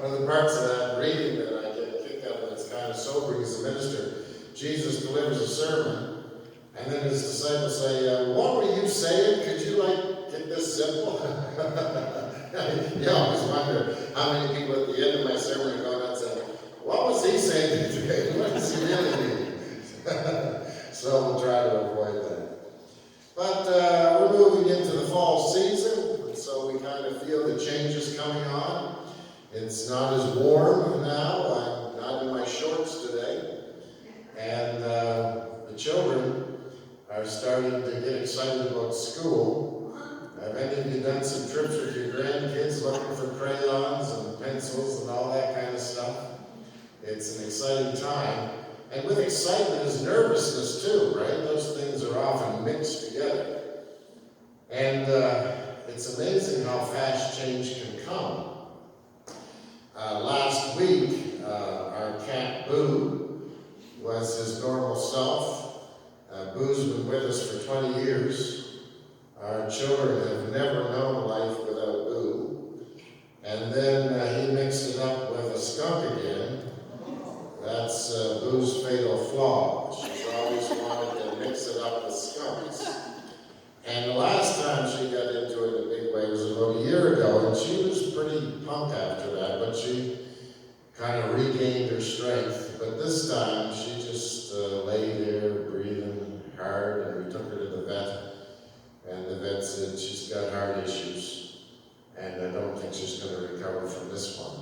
One of the parts of that reading that I get a kick out of that's kind of sobering as a minister, Jesus delivers a sermon, and then his disciples say, what were you saying? Could you, get this simple? You always wonder how many people at the end of my sermon are going out and say, what was he saying today? What does he really mean? So we'll try to avoid that. But we're moving into the fall season, and so we kind of feel the changes coming on. It's not as warm now. I'm not in my shorts today. And the children are starting to get excited about school. Have any of you done some trips with your grandkids looking for crayons and pencils and all that kind of stuff? It's an exciting time. And with excitement is nervousness too, right? Those things are often mixed together. And it's amazing how fast change can come. Last week, our cat Boo was his normal self. Boo's been with us for 20 years. Our children have never known life without Boo. And then he mixed it up with a skunk again. That's Boo's fatal flaw. She's always wanted to mix it up with skunks. And the last time she got into it in a big way was about a year ago, and she was pretty pumped after that, but she kind of regained her strength. But this time she just lay there breathing hard, and we took her to the vet, and the vet said she's got heart issues, and I don't think she's going to recover from this one.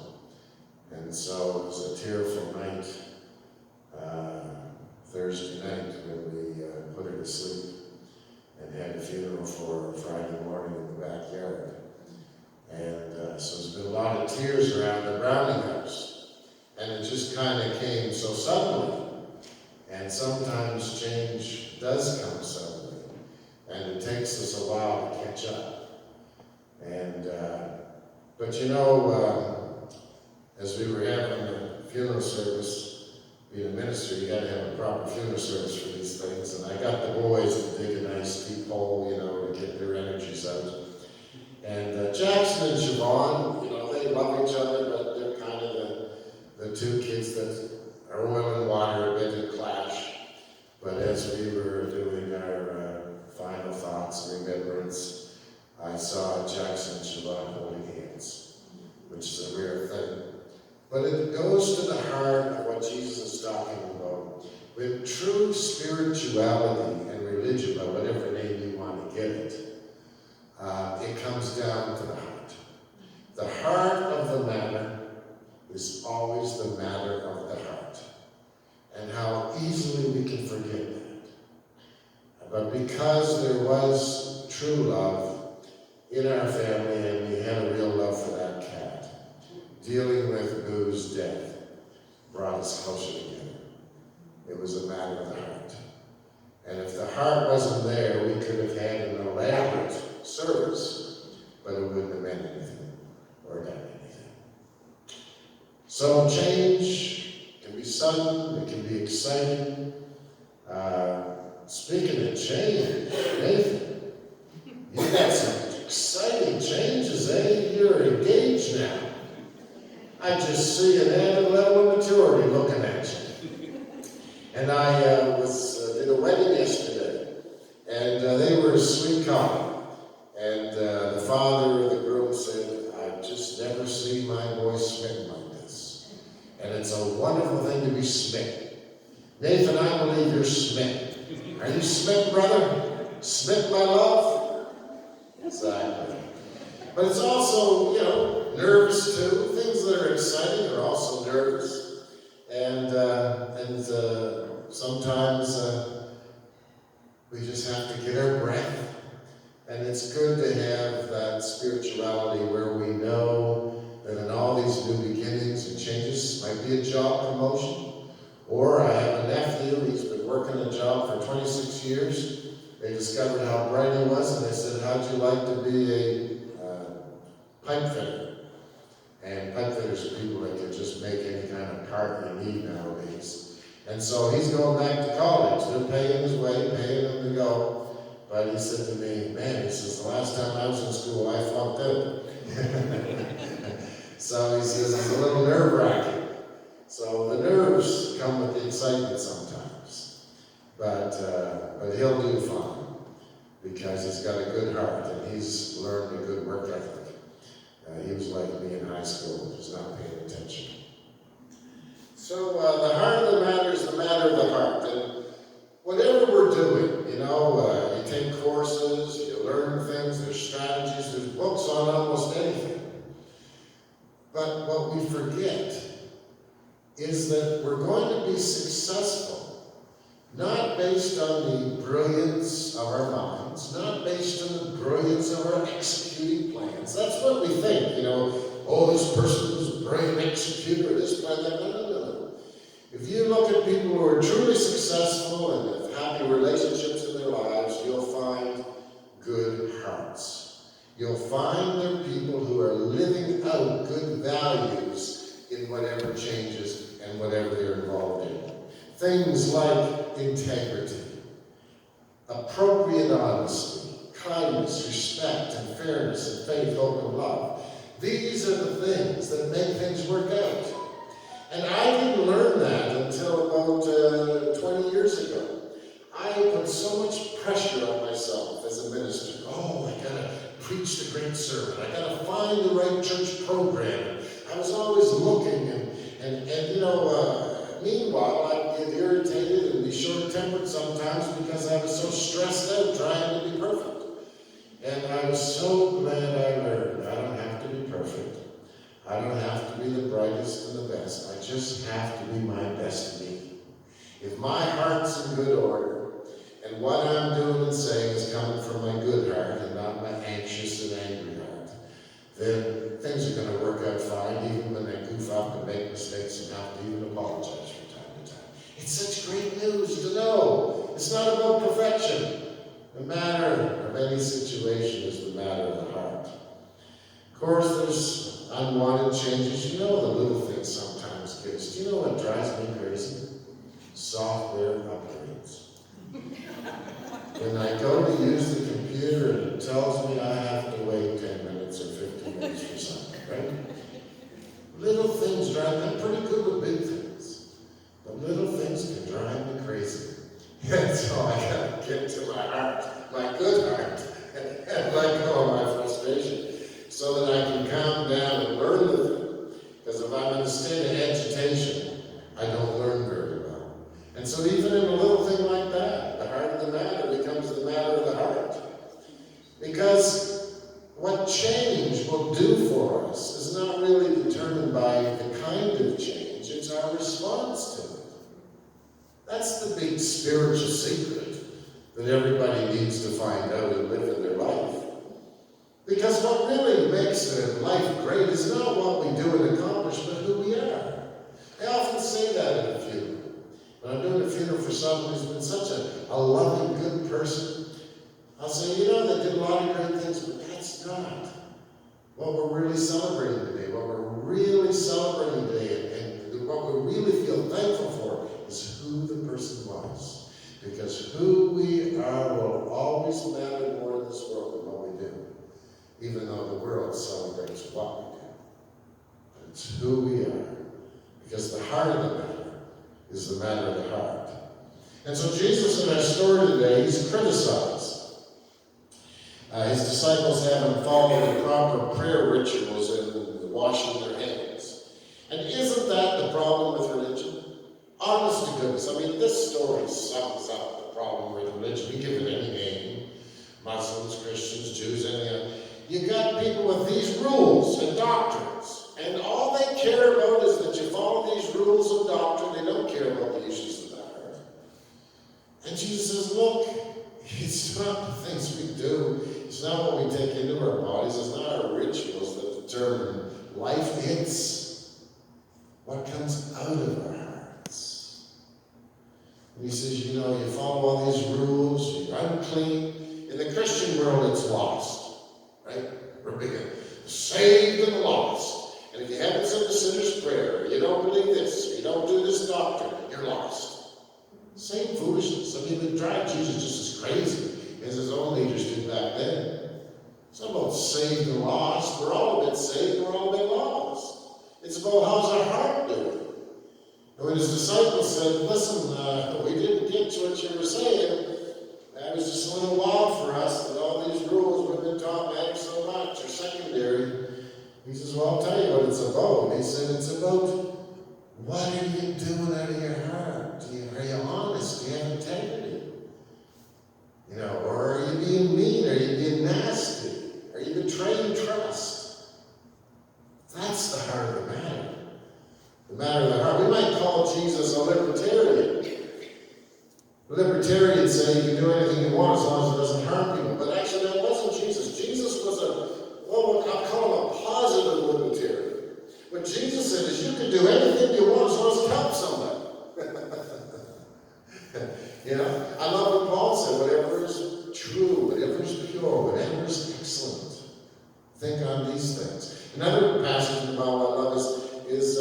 And so it was a tearful night, Thursday night, when we put her to sleep and had a funeral for her Friday morning in the backyard. And so there's been a lot of tears around the Browning house. And it just kind of came so suddenly. And sometimes change does come suddenly. And it takes us a while to catch up. And, but as we were having the funeral service, being a minister, you got to have a proper funeral service for these things. And I got the boys to dig a nice deep hole, to get their energies out. And Jackson and Siobhan, they love each other, but they're kind of the two kids that are oil and water, a bit in clash. But as we were doing our final thoughts and remembrance, I saw Jackson and Siobhan holding hands, which is a rare thing. But it goes to the heart of what Jesus is talking about. With true spirituality and religion, by whatever name you want to give it, it comes down to the heart. The heart of the matter is always the matter of the heart. And how easily we can forget that. But because there was true love in our family, and we had a real love for that cat, dealing with Boo's death brought us closer together. It was a matter of the heart. And if the heart wasn't there, we could have had an elaborate service, but it wouldn't have meant anything or done anything. So change can be sudden, it can be exciting. Speaking of change, Nathan, you got some exciting changes, eh? You're engaged now. I just see an added level of maturity looking at you. And I did a wedding yesterday, and they were a sweet couple. And the father of the groom said, I've just never seen my boy smitten like this. And it's a wonderful thing to be smitten. Nathan, I believe you're smitten. Are you smitten, brother? Smitten by love? Exactly. But it's also, nervous too. Things that are exciting are also nervous. And sometimes we just have to get our breath. And it's good to have that spirituality where we know that in all these new beginnings and changes, might be a job promotion. Or I have a nephew, he's been working a job for 26 years. They discovered how bright he was, and they said, how'd you like to be a pipe fitter? And pipe fitters are people that can just make any kind of part you need nowadays. And so he's going back to college. They're paying his way, paying him to go. But he said to me, man, he says, the last time I was in school, I flunked out. So he says, it's a little but he'll do fine because he's got a good heart and he's learned a good work ethic. He was like me in high school, just not paying attention. So the heart of the matter is the matter of the heart. And whatever we're doing, you take courses, you learn things, there's strategies, there's books on almost anything. But what we forget is that we're going to be successful, not based on the brilliance of our minds, not based on the brilliance of our executing plans. That's what we think, this person is a brilliant executor, this, that, no. If you look at people who are truly successful and have happy relationships in their lives, you'll find good hearts. You'll find they're people who are living out good values in whatever changes and whatever they're involved in. Things like integrity, appropriate honesty, kindness, respect, and fairness, and faith, hope, and love. These are the things that make things work out. And I didn't learn that until about 20 years ago. I put so much pressure on myself as a minister. I gotta preach the great sermon. I gotta find the right church program. I was always looking and meanwhile I'd get irritated and be short-tempered sometimes because I was so stressed out trying to be perfect. And I was so glad I learned I don't have to be perfect. I don't have to be the brightest and the best. I just have to be my best me. If my heart's in good order, and what I'm doing and saying is coming from my good heart and not my anxious and angry heart, then things are going to work out fine, even when I goof up and make mistakes and have to even apologize from time to time. It's such great news to know. It's not about perfection. The matter of any situation is the matter of the heart. Of course, there's unwanted changes. The little things sometimes get us. Do you know what drives me crazy? Software upgrades. When I go to use the computer and it tells me I have to wait 10 minutes or 15 minutes for something, right? Little things drive me. I'm pretty good with big things. But little things can drive me crazy. And so I gotta get to my heart, my good heart, and let go of my frustration so that I can calm down and learn the thing. Because if I'm in a state of agitation, I don't learn very well. And so even in a little thing like that, the heart of the matter becomes the matter of the heart. Because what change will do for us is not really determined by the kind of change, it's our response to it. That's the big spiritual secret that everybody needs to find out and live in their life. Because what really makes life great is not what we do and accomplish, but who we are. I often say that at a funeral. When I'm doing a funeral for someone who's been such a loving, good person, I'll say, they did a lot of great things, but that's not what we're really celebrating today. What we're really celebrating today and what we really feel thankful for is who the person was. Because who we are will always matter more in this world than what we do. Even though the world celebrates what we do. But it's who we are. Because the heart of the matter is the matter of the heart. And so Jesus in our story today, he's criticized. His disciples haven't followed the proper prayer rituals in washing their hands. And isn't that the problem with religion? Honest to goodness, this story sums up the problem with religion. We give it any name. Muslims, Christians, Jews, any other. You got people with these rules and doctrines, and all they care about is that you follow these rules and doctrine. They don't care about the issues of the heart. And Jesus says, look, it's not the things we do. It's not what we take into our bodies. It's not our rituals that determine life. It's what comes out of our hearts. And he says, you follow all these rules, you're unclean. In the Christian world, it's lost. Right? We're big saved and lost. And if you haven't said the sinner's prayer, or you don't believe this, or you don't do this doctrine, you're lost. Same foolishness. It drives Jesus just as crazy as his own leaders did back then. It's not about saved and lost. We're all a bit saved, we're all a bit lost. It's about how's our heart doing. And when his disciples said, listen, we didn't get what you were saying, that was just a little while for us, that all these rules we've been taught matter so much are secondary. He says, well, I'll tell you what it's about. He said, it's about what are you doing out of your heart? Are you honest? Do you have integrity? Or are you being mean? Are you being nasty? Are you betraying trust? That's the heart of the matter. The matter of the heart. We might call Jesus a libertarian. Libertarians say you can do anything you want as long as it doesn't harm people. But actually, that wasn't Jesus. Jesus was I'll call him a positive libertarian. What Jesus said is you can do anything you want as long as it helps somebody. I love what Paul said, whatever is true, whatever is pure, whatever is excellent, think on these things. Another passage in the Bible I love is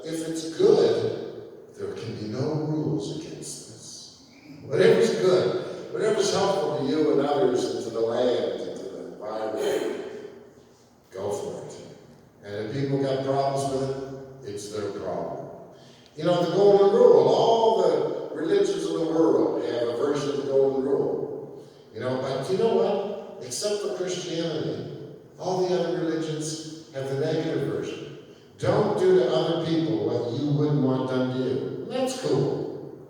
if it's good, there can be no rules against this. Whatever's good, whatever's helpful to you and others and to the land and to the environment, go for it. And if people got problems with it, it's their problem. The golden rule, all the religions of the world have a version of the golden rule. But you know what? Except for Christianity, all the other religions have the negative version. Don't do to other people what you wouldn't want done to you. And that's cool.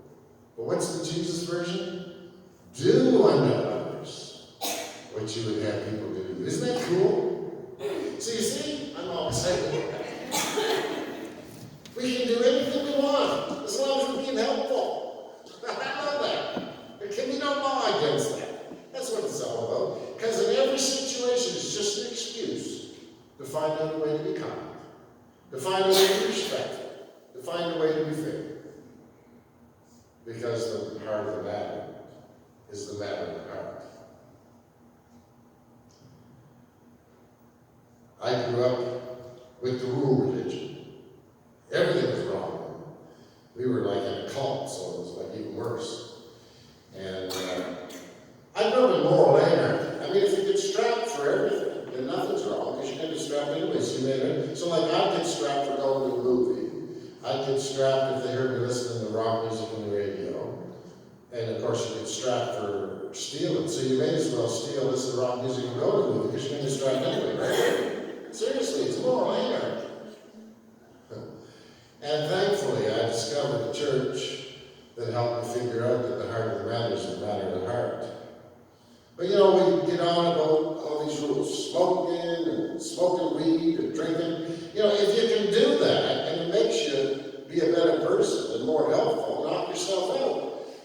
But what's the Jesus version? Do unto others what you would have people do to you. Isn't that cool? So you see, I'm all excited about that. We can do anything we want as long as we're being helpful. I love that. There can be no law against that. That's what it's all about. Because in every situation, it's just an excuse to find out a way to be kind, to find a way to be respectful, to find a way to be fair. Because the heart of the matter is the matter of the heart. I grew up with the rule religion. Everything was wrong. We were like in a cult, so it was like even worse. And I grew up in moral anarchy. I mean, if you get strapped for everything, then nothing's wrong, because you can get strapped anyway. So like I'd get strapped for going to a movie. I'd get strapped if they heard me listening to rock music on the radio. And of course, you get strapped for stealing. So you may as well steal, listen to rock music, and go to the movie, because you're going to get strapped anyway, right? Seriously, it's moral anarchy. And thankfully, I discovered a church that helped me figure out that the heart of the matter is the matter of the heart. But we get on about all these rules, smoking weed and drinking. If you can do that and it makes you be a better person and more helpful, knock yourself out.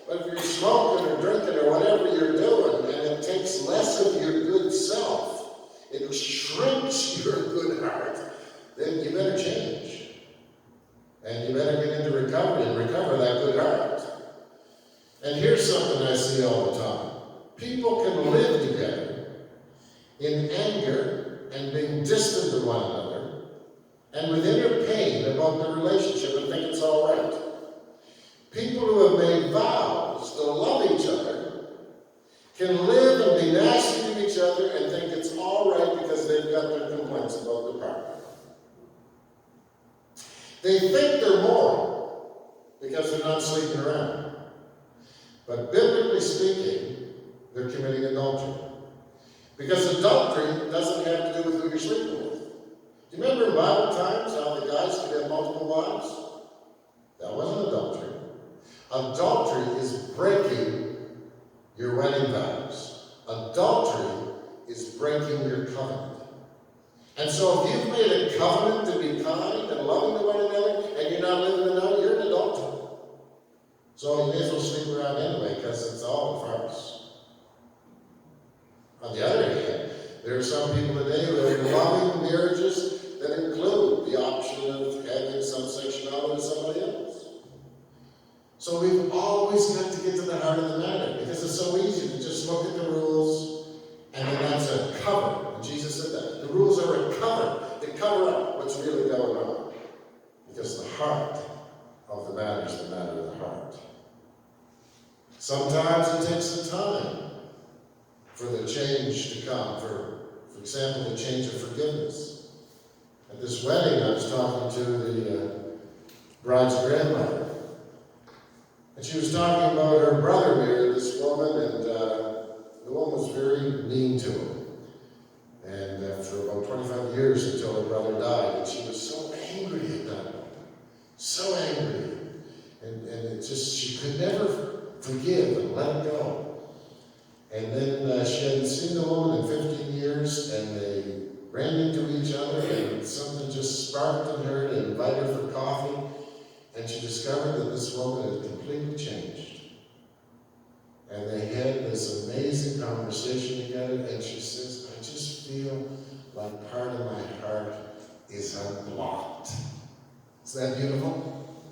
But if you're smoking or drinking or whatever you're doing and it takes less of your good self, it shrinks your good heart, then you better change. And you better get into recovery and recover that good heart. And here's something I see all the time. People can live together in anger and being distant to one another and with inner pain about the relationship and think it's all right. People who have made vows to love each other can live and be nasty to each other and think it's all right because they've got their complaints about the partner. They think they're moral because they're not sleeping around. But biblically speaking, they're committing adultery. Because adultery doesn't have to do with who you're sleeping with. Do you remember in Bible times how the guys could have multiple wives? That wasn't adultery. Adultery is breaking your wedding vows. Adultery is breaking your covenant. And so if you've made a covenant to be kind and loving to one another, and you're not living it out, you're an adulterer. So you may as well sleep around anyway, because it's all a farce. On the other hand, there are some people today who are loving marriages that include the option of having some sexuality with somebody else. So we've always got to get to the heart of the matter, because it's so easy to just look at the rules, and then that's a cover. Jesus said that. The rules are a cover. They cover up what's really going on. Because the heart of the matter is the matter of the heart. Sometimes it takes some time for the change to come. For example, the change of forgiveness. At this wedding, I was talking to the bride's grandmother. And she was talking about her brother married this woman, and the woman was very mean to him. And for about 25 years until her brother died, and she was so angry at that woman, so angry. And it just, she could never forgive and let it go. And then she hadn't seen the woman in 15 years, and they ran into each other, and something just sparked in her to invite her for coffee. And she discovered that this woman had completely changed. And they had this amazing conversation together, and she says, I just feel like part of my heart is unblocked. Isn't that beautiful?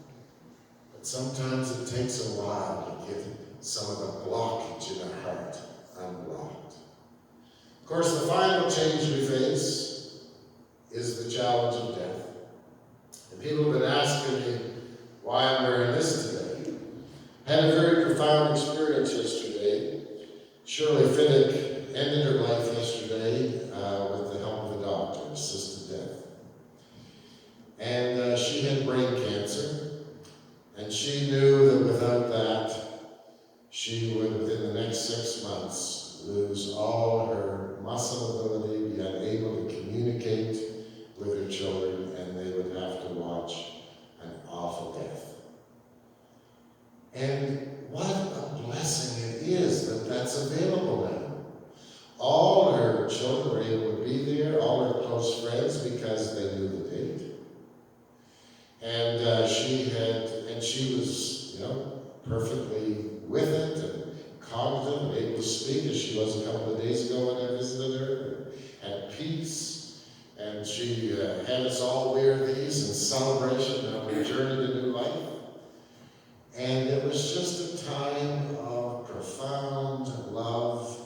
But sometimes it takes a while to get some of the blockage in our heart unblocked. Of course, the final change we face is the challenge of death. And people have been asking me why I'm wearing this today. I had a very profound experience yesterday. Shirley Finnick ended her life yesterday with the help of a doctor, assisted death. And she had brain cancer, and she knew that without that, she would, within the next 6 months, lose all her muscle ability, be unable to communicate with her children, and they would have to watch an awful death. And what a blessing it is that that's available now. All her children were able to be there, all her close friends, because they knew the date. And she was, perfectly with it and cognitive and able to speak as she was a couple of days ago when I visited her, and at peace. And she had us all wear these in celebration of her journey to new life. And it was just a time of profound love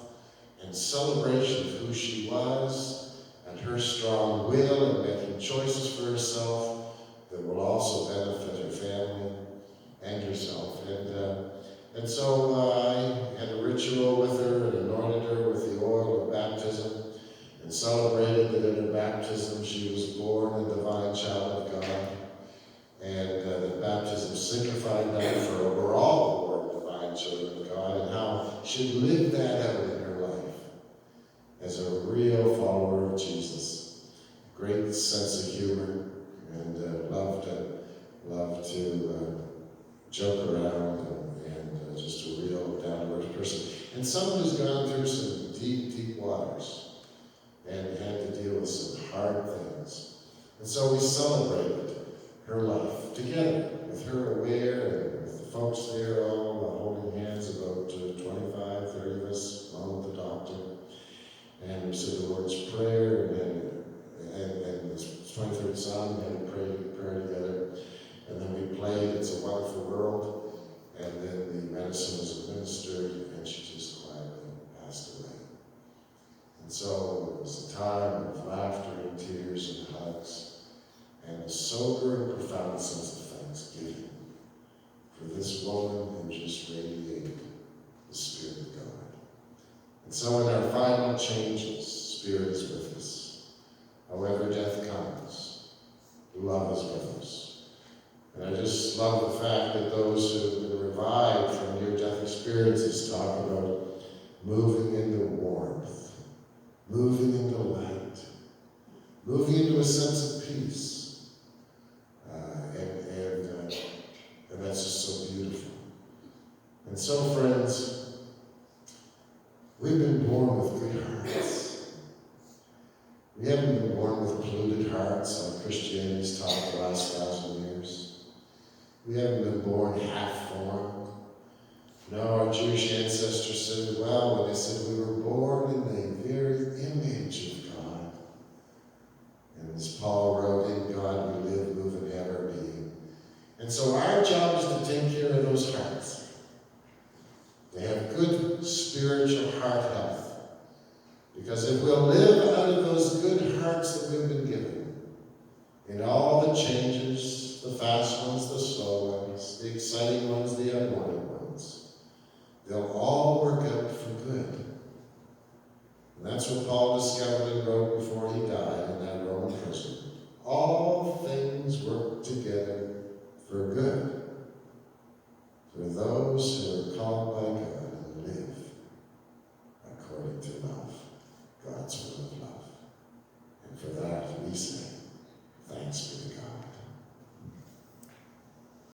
and celebration of who she was and her strong will and making choices for herself that will also benefit her family and herself. And so I had a ritual with her and anointed her with the oil of baptism and celebrated that in her baptism she was born a divine child of God. And that baptism signified that for her. We're all born divine children of God, and how she lived that out in her life as a real follower of Jesus. Great sense of humor, and loved to joke around, and just a real down-to-earth person. And someone who's gone through some deep, deep waters and had to deal with some hard things. And so we celebrated her life together, with her aware and with the folks there all holding hands, about 25, 30 of us, along with the doctor. And we said the Lord's Prayer, and this 23rd Psalm, we had a prayer together. And then we played It's a Wonderful World, and then the medicine was administered, and she just quietly passed away. And so it was a time of laughter and tears and hugs, and a sober and profound sense of thanksgiving for this woman who just radiated the Spirit of God. And so in our final changes, Spirit is with us. However death comes, love is with us. And I just love the fact that those who have been revived from near-death experiences talk about moving into warmth, moving into light, moving into a sense of peace. And that's just so beautiful. And so, friends, we've been born with good hearts. We haven't been born with polluted hearts like Christianity's taught the last 1,000 years. We haven't been born half-formed. No, our Jewish ancestors said, well, when they said we were born in the very image of God. And as Paul wrote, in God we live, move, and have our being. And so our job is to take care of those hearts. They have good spiritual heart health. Because if we'll live out of those good hearts that we've been given, in all the changes, the fast ones, the slow ones, the exciting ones, the unwanted ones, they'll all work out for good. And that's what Paul discovered and wrote before he died in that Roman prison. All things work together for good for those we say, thanks be